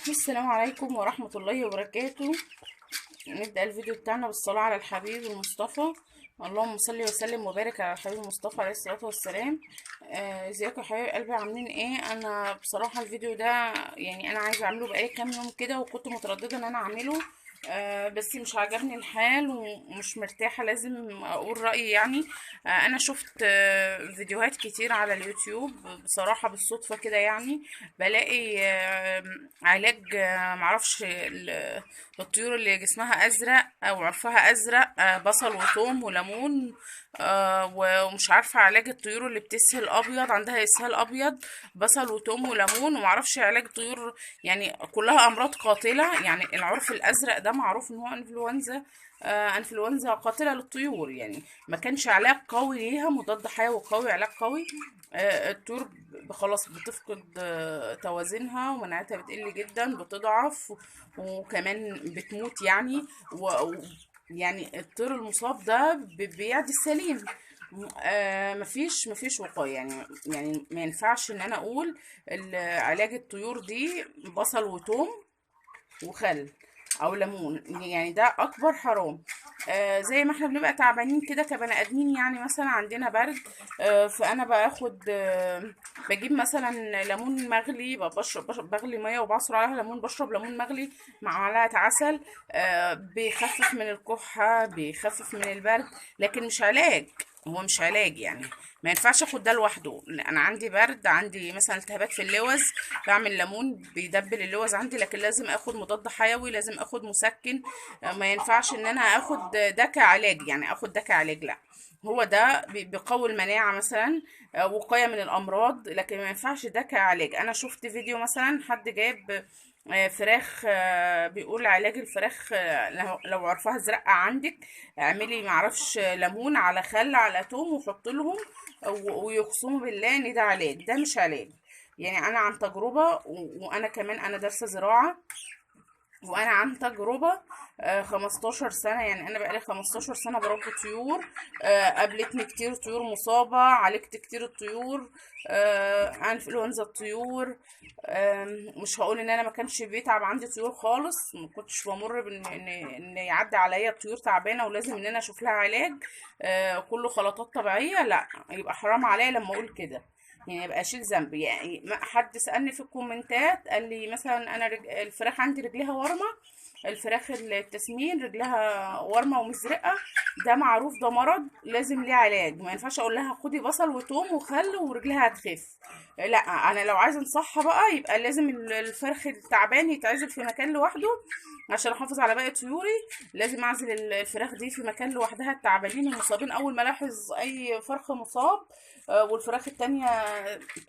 السلام عليكم ورحمة الله وبركاته. نبدأ الفيديو بتاعنا بالصلاة على الحبيب المصطفى. اللهم صل وسلم وبارك على الحبيب المصطفى عليه الصلاة والسلام. ازيكم يا حبايب قلبي، عاملين ايه؟ انا بصراحة الفيديو ده يعني انا عايزة اعمله بقالي كام يوم كده، وكنت مترددة ان انا اعمله. بس مش عجبني الحال ومش مرتاحة، لازم اقول رأيي يعني. انا شفت فيديوهات كتير على اليوتيوب بصراحة بالصدفة كده يعني. بلاقي علاج، معرفش الطيور اللي جسمها ازرق او عرفها ازرق، بصل وثوم وليمون. ومش عارفه علاج الطيور اللي بتسهل ابيض، عندها اسهال ابيض، بصل وثوم وليمون. ومعرفش علاج طيور، يعني كلها امراض قاتله. يعني العرف الازرق ده معروف ان هو انفلونزا، انفلونزا قاتله للطيور يعني. ما كانش علاج قوي ليها، مضاد حيوي قوي، علاج قوي. الطيور خلاص بتفقد توازنها، ومناعتها بتقل جدا، بتضعف، وكمان بتموت يعني. يعني الطير المصاب ده بيعدي السليم. مفيش وقاية يعني ما ينفعش ان انا اقول علاج الطيور دي بصل وتوم وخل او ليمون، يعني ده اكبر حرام. زي ما احنا بنبقى تعبانين كده كبني ادمين، يعني مثلا عندنا برد، فانا باخد، بجيب مثلا ليمون مغلي، بغلي ميه وبعصر عليها ليمون، بشرب ليمون مغلي مع معلقه عسل. بيخفف من الكحه، بيخفف من البرد، لكن مش علاج. هو مش علاج يعني. ما ينفعش اخد ده لوحده. انا عندي برد، عندي مثلا التهابات في اللوز، بعمل ليمون بيدبل اللوز عندي، لكن لازم اخد مضاد حيوي، لازم اخد مسكن. ما ينفعش ان انا اخد ده كعلاج، يعني اخد ده كعلاج، لا. هو ده بيقوي المناعة مثلا، وقاية من الأمراض، لكن ما ينفعش ده كعلاج. أنا شفت فيديو مثلا حد جايب فراخ، بيقول علاج الفراخ، لو عرفها زرقة عندك، اعملي معرفش ليمون على خل على توم وحط لهم، ويقسموا بالله ان ده علاج. ده مش علاج. يعني انا عن تجربة، وانا كمان انا دارسة زراعة، وانا عن تجربة 15 سنة. يعني انا بقالي 15 سنة بربي طيور. قابلتني كتير طيور مصابة، عالجت كتير الطيور، انفلونزا الطيور. مش هقول ان انا ما كانش بيتعب عندي طيور خالص، ما كنتش بمر بان ان يعدي عليا طيور تعبانة ولازم ان انا اشوف لها علاج. كله خلطات طبيعية، لا يبقى حرام عليا لما اقول كده. يعني يبقى اشيل ذنب. يعني حد سألني في الكومنتات قال لي مثلا انا الفراخ عندي رجليها ورمة، الفراخ التسمين رجلها ورمة ومزرقة، ده معروف، ده مرض لازم ليه علاج. ما ينفعش اقول لها خدي بصل وتوم وخل ورجلها هتخف. لا، انا لو عايزه انصحها بقى يبقى لازم الفرخ التعبان يتعزل في مكان لوحده عشان احافظ على باقي طيوري. لازم اعزل الفراخ دي في مكان لوحدها، التعبانين المصابين. اول ما الاحظ اي فرخ مصاب والفراخ التانية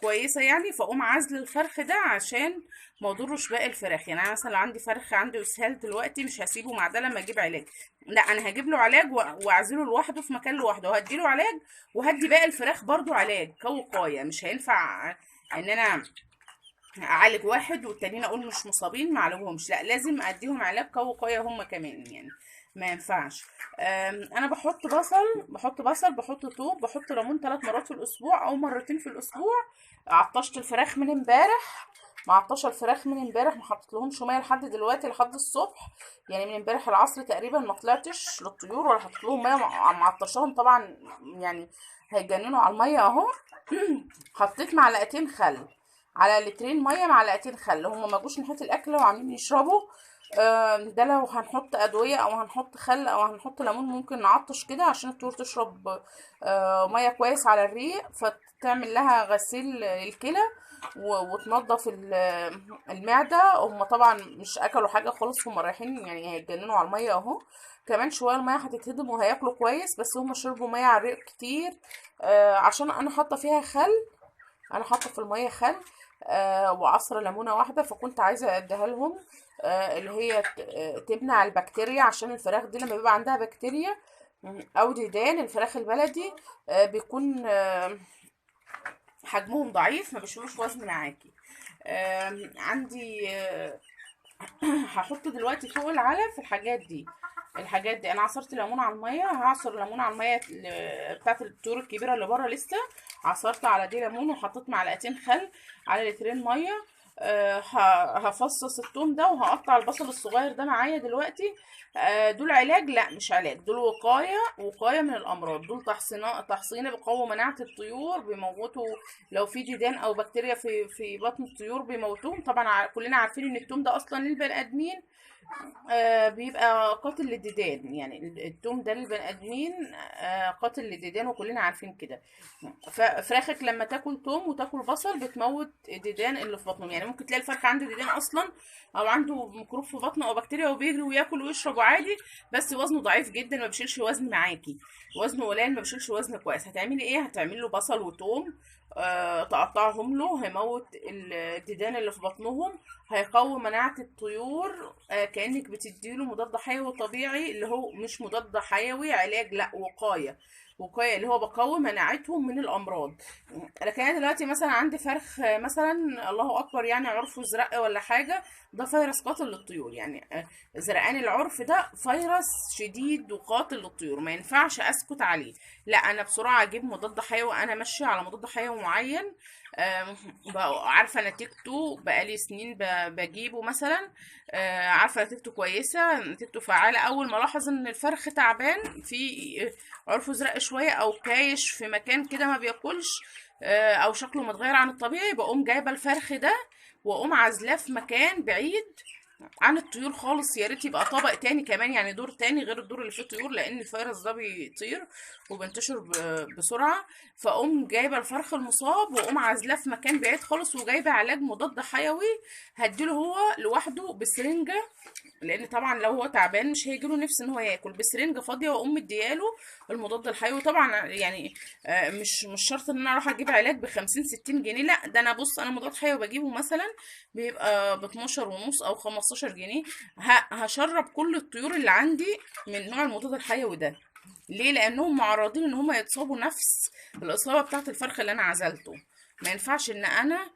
كويسة يعني، فاقوم عازل الفرخ ده عشان ما اضرش باقي الفراخ. يعني انا مثلا لو عندي فرخ عنده اسهال دلوقتي، مش هسيبه مع ده لما اجيب علاج، لا انا هجيب له علاج واعزله لوحده في مكان لوحده، وهدي له علاج، وهدي باقي الفراخ برضو علاج كوقاية. مش هينفع ان انا اعالج واحد والتانيين اقول مش مصابين ما اعالجهمش، لا لازم اديهم علاج كوقايه هم كمان يعني. ما ينفعش. انا بحط توم، بحط ليمون 3 مرات في الاسبوع او مرتين في الاسبوع. عطشت الفراخ من امبارح، معطشه الفراخ من امبارح، ما حطيت لهمش ميه لحد دلوقتي لحد الصبح. يعني من امبارح العصر تقريبا ما طلعتش للطيور ولا حطيت لهم ميه، معطشاهم طبعا يعني، هيجننوا على الميه اهو. حطيت معلقتين خل على لترين ميه، معلقتين خل، هم ما جوش ناحيه الاكل وعاملين يشربوا. ده لو هنحط ادويه او هنحط خل او هنحط ليمون ممكن نعطش كده عشان الطيور تشرب ميه كويس على الريق، فتعمل لها غسيل الكلى وتنظف المعده. هم طبعا مش اكلوا حاجه خالص، هم رايحين يعني هيتجننوا على الميه اهو. كمان شويه الميه هتتهضم وهياكلوا كويس، بس هم شربوا ميه على الريق كتير. عشان انا حاطه فيها خل، انا حاطه في الميه خل وعصره ليمونه واحده، فكنت عايزه اديها لهم، اللي هي تمنع البكتيريا، عشان الفراخ دي لما بيبقى عندها بكتيريا او ديدان، الفراخ البلدي بيكون حجمهم ضعيف، ما بيشيلوش وزن معاكي. عندي هحط دلوقتي فوق العلف الحاجات دي. الحاجات دي انا عصرت ليمون على الميه، هعصر ليمون على الميه بتاعت الطيور الكبيره اللي بره لسه. عصرت على دي ليمون وحطيت معلقتين خل على لترين ميه، هفصص التوم ده وهقطع البصل الصغير ده معايا دلوقتي. دول علاج؟ لا مش علاج، دول وقاية من الأمراض. دول تحصينة بيقوي مناعة الطيور، بيموتوا لو في ديدان أو بكتيريا في بطن الطيور بيموتوهم. طبعا كلنا عارفين إن التوم ده أصلا للبني آدمين بيبقى قاتل للديدان. يعني التوم ده للبني ادمين قاتل للديدان، وكلنا عارفين كده. ففراخك لما تاكل توم وتاكل بصل بتموت الديدان اللي في بطنهم. يعني ممكن تلاقي الفرخ عنده ديدان اصلا، او عنده ميكروب في بطنه او بكتيريا، وبيجري وياكل ويشرب عادي، بس وزنه ضعيف جدا، ما بيشيلش وزن معاكي، وزنه قليل، ما بيشيلش وزن كويس. هتعملي ايه؟ هتعملي له بصل وتوم، تقطعهم له، هيموت الديدان اللي في بطنهم، هيقوي مناعة الطيور. كأنك بتديله مضاد حيوي طبيعي، اللي هو مش مضاد حيوي علاج، لا وقاية. وقاية اللي هو بقوي مناعتهم من الأمراض. لكن أنا دلوقتي مثلا عندي فرخ مثلا، الله أكبر، يعني عرفه زرق ولا حاجة، ده فيروس قاتل للطيور. يعني زرقان العرف ده فيروس شديد وقاتل للطيور، ما ينفعش أسكت عليه. لا، أنا بسرعة أجيب مضاد حيوي، أنا ماشية على مضاد حيوي معين. بقى عارفة نتيجته، بقالي سنين بجيبه مثلا. عارفة نتيجته كويسة، نتيجته فعالة. أول ما ألاحظ إن الفرخ تعبان، في عرفه زرق شوية أو كايش في مكان كده ما بياكلش، أو شكله متغير عن الطبيعي، بقوم جايبة الفرخ ده وأقوم عازلاه في مكان بعيد عن الطيور خالص. يا ريت يبقى طبق تاني كمان، يعني دور تاني غير الدور اللي فيه طيور، لان الفيروس ده بيطير وبينتشر بسرعه. فاقوم جايبه الفرخ المصاب واقوم عازلاه في مكان بعيد خالص، وجايبه علاج مضاد حيوي هديله هو لوحده بسرنجه، لان طبعا لو هو تعبان مش هيجيله نفس ان هو ياكل. بسرنجه فاضيه واقوم مدياله المضاد الحيوي. طبعا يعني مش شرط ان انا اروح اجيب علاج ب50 60 جنيه، لا، ده انا بص، انا مضاد حيوي بجيبه مثلا بيبقى ب12 ونص او 15 جنيه. هشرب كل الطيور اللي عندي من نوع المضاد الحيوي ده. ليه؟ لانهم معرضين ان هم يتصابوا نفس الاصابه بتاعت الفرخ اللي انا عزلته. ما ينفعش ان انا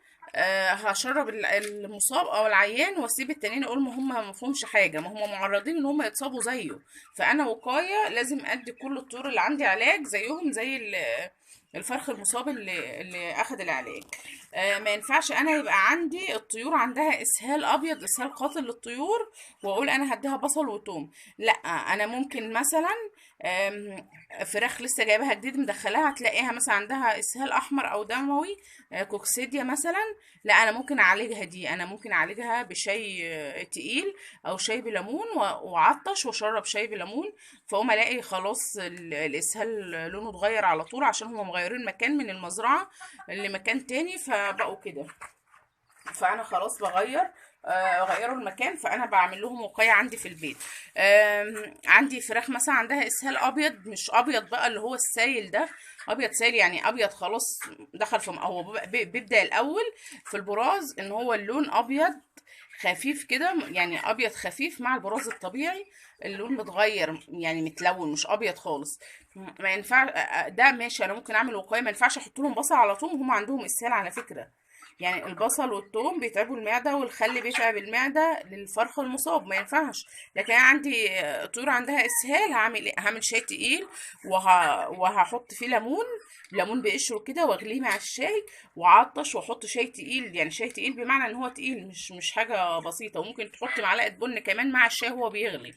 هشرب المصاب او العيان واسيب التانيين اقول ما هم ما فيهمش حاجه، ما هم معرضين ان هم يتصابوا زيه. فانا وقايه لازم ادي كل الطيور اللي عندي علاج زيهم زي الفرخ المصاب اللي اخد العلاج. ما ينفعش انا يبقى عندي الطيور عندها اسهال ابيض، اسهال قاتل للطيور، واقول انا هديها بصل وتوم. لا، انا ممكن مثلا فراخ لسه جايباها جديد مدخلاها، هتلاقيها مثلا عندها اسهال احمر او دموي، كوكسيديا مثلا. لا، انا ممكن اعالجها دي، انا ممكن اعالجها بشاي تقيل او شاي بليمون، وعطش واشرب شاي بليمون، فاقوم الاقي خلاص الاسهال لونه اتغير على طول، عشان هم مغيرين مكان من المزرعه لمكان تاني فبقوا كده. فانا خلاص غيروا المكان، فانا بعمل لهم وقايه عندي في البيت. عندي فراخ مثلا عندها اسهال ابيض، مش ابيض بقى اللي هو السايل ده، ابيض سايل، يعني ابيض خلاص دخل في هو بيبدا الاول في البراز ان هو اللون ابيض خفيف كده، يعني ابيض خفيف مع البراز الطبيعي، اللون متغير يعني متلون، مش ابيض خالص. ما ينفع ده ماشي، انا ممكن اعمل وقايه، ما ينفعش احط لهم بصل على طول، هم عندهم اسهال على فكره. يعني البصل والثوم بيتعبوا المعدة، والخل بيتعب المعدة للفرخ المصاب، ما ينفعش. لكن أنا عندي طيور عندها اسهال، هعمل ايه؟ هعمل شاي تقيل وهحط فيه ليمون بقشره كده واغليه مع الشاي، وعطش واحط شاي تقيل. يعني شاي تقيل بمعنى ان هو تقيل، مش حاجه بسيطه. وممكن تحط معلقه بن كمان مع الشاي وهو بيغلي.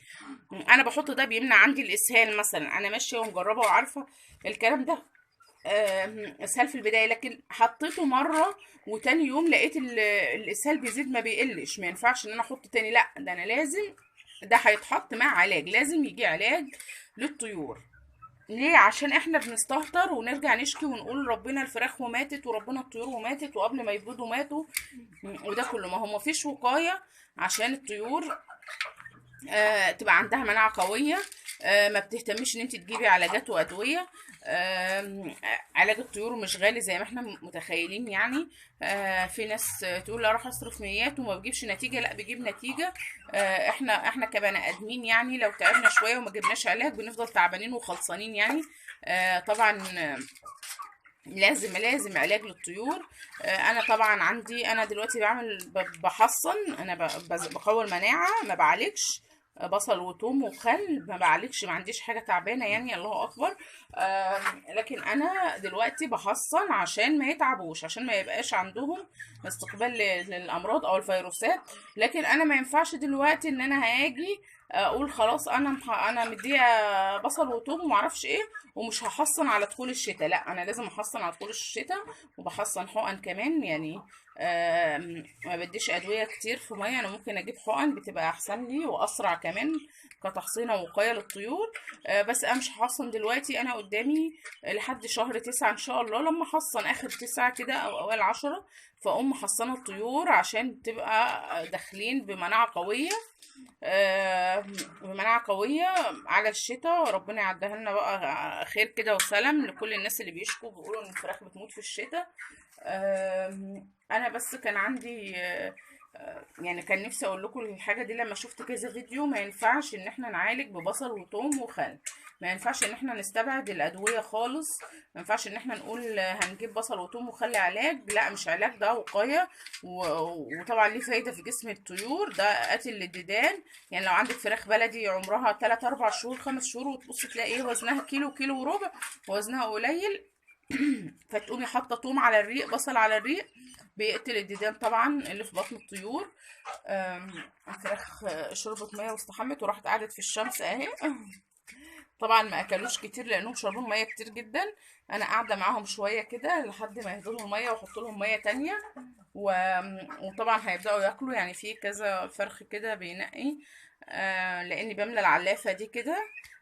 انا بحط ده بيمنع عندي الاسهال مثلا، انا ماشيه ومجربه وعارفه الكلام ده. اسهال في البدايه، لكن حطيته مره وتاني يوم لقيت الاسهال بيزيد ما بيقلش. ما ينفعش ان انا احط تاني، لا، ده انا لازم، ده هيتحط مع علاج، لازم يجي علاج للطيور. ليه؟ عشان احنا بنستهتر ونرجع نشكي ونقول ربنا الفراخ وماتت وربنا الطيور وماتت وقبل ما يبيضوا ماتوا. وده كله ما هو مفيش وقايه عشان الطيور تبقى عندها مناعة قوية. ما بتهتميش ان انت تجيبي علاجات وادوية. علاج الطيور مش غالي زي ما احنا متخيلين يعني. في ناس تقول لا راح اصرف ميات وما بجيبش نتيجة، لا بيجيب نتيجة. احنا كبني ادمين يعني لو تعبنا شوية وما جبناش علاج بنفضل تعبانين وخلصانين يعني. طبعا لازم علاج للطيور. انا طبعا عندي، انا دلوقتي بعمل بحصن، انا بقوي المناعة، ما بعالجش. بصل وثوم وخل، ما بعالجش، ما عنديش حاجه تعبانه يعني، الله اكبر. لكن انا دلوقتي بحصن عشان ما يتعبوش، عشان ما يبقاش عندهم استقبال للامراض او الفيروسات. لكن انا ما ينفعش دلوقتي ان انا هاجي اقول خلاص انا مديه بصل وثوم وما اعرفش ايه ومش هحصن على دخول الشتاء. لا، انا لازم احصن على دخول الشتاء، وبحصن حقن كمان يعني. ما بديش ادويه كتير في ميه، انا ممكن اجيب حقن بتبقى احسن لي واسرع كمان كتحصينه ووقايه للطيور. بس انا مش هحصن دلوقتي، انا قدامي لحد شهر 9 ان شاء الله، لما احصن اخر 9 كده او اوائل 10 فاقوم محصنه الطيور عشان تبقى داخلين بمناعه قويه. بمناعة قوية على الشتاء. ربنا يعدها لنا بقى خير كده وسلام لكل الناس اللي بيشكوا بيقولوا ان الفراخ بتموت في الشتاء. انا بس كان عندي يعني كان نفسي اقول لكم الحاجه دي لما شفت كذا فيديو. ما ينفعش ان احنا نعالج ببصل وثوم وخل، ما ينفعش ان احنا نستبعد الادويه خالص، ما ينفعش ان احنا نقول هنجيب بصل وثوم وخل علاج. لا، مش علاج، ده وقايه وطبعا ليه فايده في جسم الطيور، ده قاتل للديدان. يعني لو عندك فراخ بلدي عمرها 3 4 شهور 5 شهور وتبص تلاقي ايه وزنها كيلو كيلو وربع، وزنها قليل، فتقومي حاطه ثوم على الريق، بصل على الريق، بيقتل الديدان طبعا اللي في بطن الطيور. الفراخ شربت ميه واستحمت وراحت قعدت في الشمس اهي. طبعا ما اكلوش كتير لانهم شربوا ميه كتير جدا. انا قاعده معاهم شويه كده لحد ما يهدوا لهم ميه واحط لهم ميه تانية وطبعا هيبداوا ياكلوا. يعني في كذا فرخ كده بينقي، لاني بملى العلافه دي كده،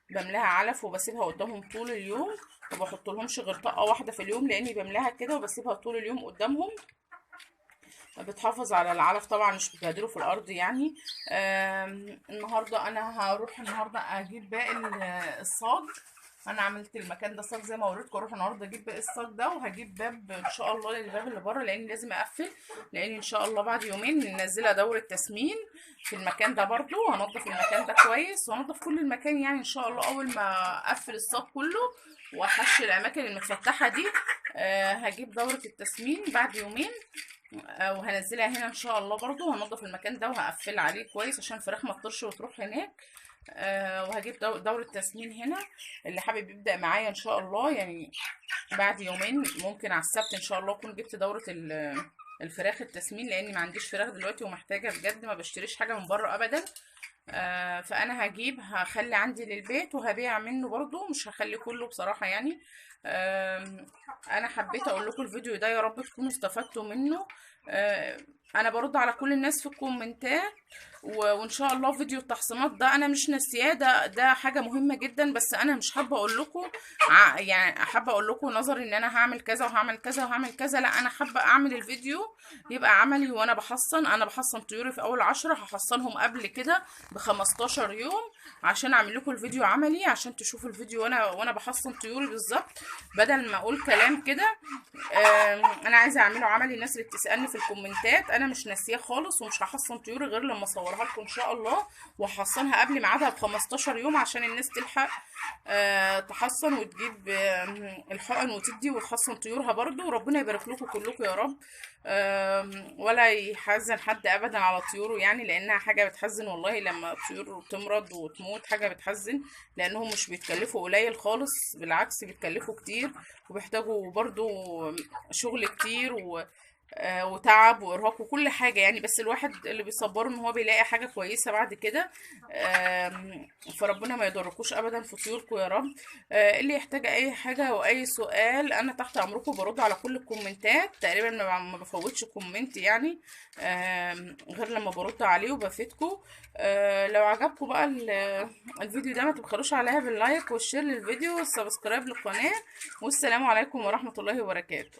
بملاها علف وبسيبها قدامهم طول اليوم، ما بحط لهمش غير طاقه واحده في اليوم، لاني بملاها كده وبسيبها طول اليوم قدامهم. بتحافظ على العلف طبعا، مش بتبهدله في الارض يعني. النهارده انا هروح النهارده اجيب باقي الصاج. انا عملت المكان ده صاج زي ما وريتكم، اروح النهارده اجيب باقي الصاج ده، وهجيب باب ان شاء الله للباب اللي بره، لان لازم اقفل، لان ان شاء الله بعد يومين منزله دوره تسمين في المكان ده برضو. هنضف المكان ده كويس وهنضف كل المكان يعني ان شاء الله. اول ما اقفل الصاج كله واحش الاماكن المتفتحه دي هجيب دوره التسمين بعد يومين، وهنزلها هنا ان شاء الله برضو. هنضف المكان ده وهقفل عليه كويس عشان الفراخ ما تطرش وتروح هناك. وهجيب دورة تسمين هنا. اللي حابب يبدأ معايا ان شاء الله يعني بعد يومين، ممكن على السبت ان شاء الله اكون جبت دورة الفراخ التسمين، لاني ما عنديش فراخ دلوقتي ومحتاجة بجد، ما بشتريش حاجة من بره ابدا. فانا هخلي عندي للبيت وهبيع منه برضو، مش هخلي كله بصراحة يعني. انا حبيت اقول لكم الفيديو ده، يا رب تكونوا استفدتوا منه. انا برد على كل الناس في الكومنتات، وان شاء الله فيديو التحصينات ده انا مش ناسياه، ده حاجه مهمه جدا، بس انا مش حابه اقول لكم يعني حابه اقول لكم نظري ان انا هعمل كذا وهعمل كذا وهعمل كذا. لا، انا حابه اعمل الفيديو يبقى عملي وانا بحصن. انا بحصن طيوري في اول 10، هحصنهم قبل كده ب15 يوم عشان اعمل لكم الفيديو عملي، عشان تشوفوا الفيديو وانا بحصن طيوري بالظبط، بدل ما اقول كلام كده. انا عايزه اعمله عملي. الناس اللي بتسالني في الكومنتات انا مش ناسيه خالص، ومش هحصن طيوري غير لما اصورها لكم ان شاء الله، وهحصنها قبل ميعادها ب15 يوم عشان الناس تلحق تحصن وتجيب الحقن وتدي وتحصن طيورها برضو. وربنا يبارك لكم كلكم يا رب، ولا يحزن حد ابدا على طيوره يعني، لانها حاجه بتحزن والله لما الطيور تمرض وتموت، حاجه بتحزن، لانهم مش بيتكلفوا قليل خالص، بالعكس بيتكلفوا كتير وبيحتاجوا برضو شغل كتير وتعب وارهاق وكل حاجه يعني. بس الواحد اللي بيصبره ان هو بيلاقي حاجه كويسه بعد كده. فربنا ما يضركوش ابدا في طيوركم يا رب. اللي يحتاج اي حاجه واي سؤال انا تحت امركم، برد على كل الكومنتات تقريبا، ما بفوتش كومنت يعني غير لما برد عليه وبفيدكم. لو عجبكم بقى الفيديو ده ما تبخلوش عليها باللايك والشير للفيديو والسبسكرايب للقناه. والسلام عليكم ورحمه الله وبركاته.